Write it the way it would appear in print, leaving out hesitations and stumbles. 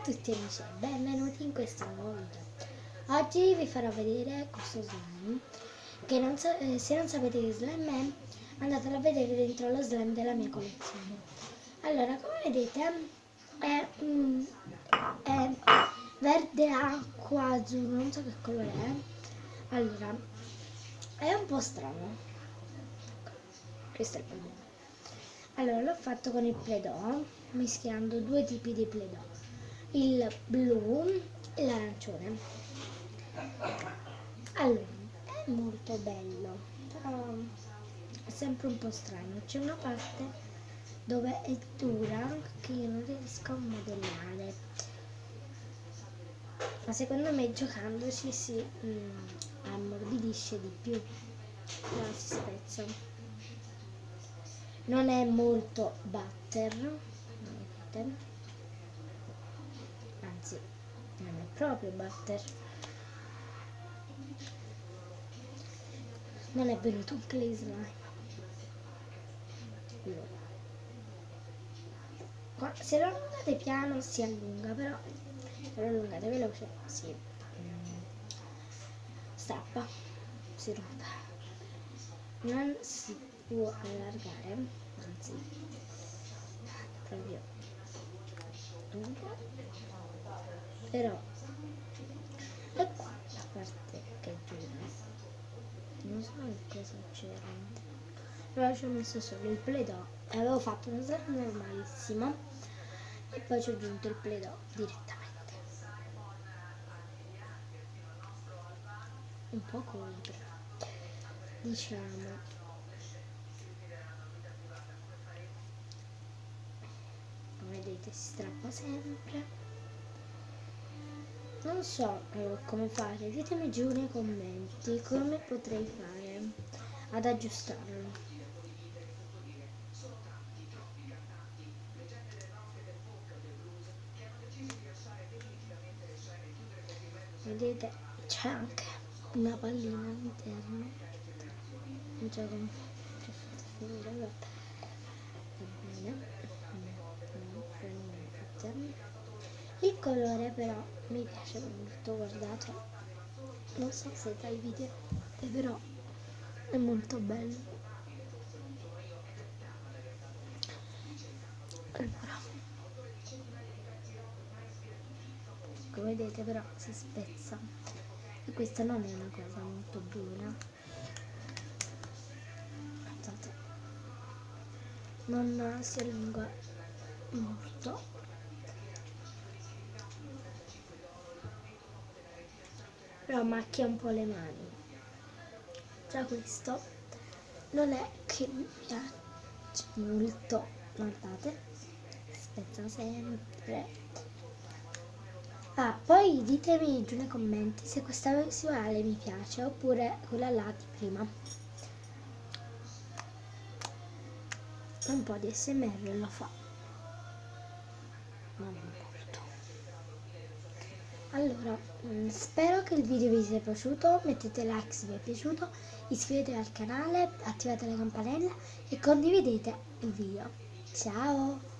tutti amici e benvenuti in questo nuovo video. Oggi vi farò vedere questo slime che non so, se non sapete che slime è, andatelo a vedere dentro lo slime della mia collezione. Allora, come vedete è verde acqua, azzurro, non so che colore è. Allora, è un po' strano. Questo è il problema. Allora, l'ho fatto con il Play-Doh, mischiando due tipi di Play-Doh, il blu e l'arancione. Allora, è molto bello, però è sempre un po' strano. C'è una parte dove è dura che io non riesco a modellare, ma secondo me giocandoci si ammorbidisce di più, no, si spezza. Non è molto butter, anzi non è proprio butter. Non è venuto un clay slime. Allora, se lo allungate piano si allunga, però se lo allungate veloce si strappa, si rompe. Non si può allargare, anzi proprio duro, però è qua la parte che è dura. Non so che cosa c'era, però ci ho messo solo il Play-Doh e avevo fatto una slime normalissima e poi ci ho aggiunto il Play-Doh direttamente, un po' contro, diciamo. Come vedete si strappa sempre. Non so come fare, ditemi giù nei commenti come potrei fare ad aggiustarlo. Vedete, c'è anche una pallina all'interno. Non so come fate finire, va bene. Il colore però mi piace molto, guardate, non so se dai video, però è molto bello. Allora, come vedete però si spezza e questa non è una cosa molto buona. Guardate, non si allunga molto. Però macchia un po' le mani. Già questo non è che mi piace molto, guardate, spezza sempre. Poi ditemi giù nei commenti se questa visuale mi piace oppure quella là di prima. Un po' di ASMR lo fa, ma non molto. Allora, spero che il video vi sia piaciuto, mettete like se vi è piaciuto, iscrivetevi al canale, attivate la campanella e condividete il video. Ciao!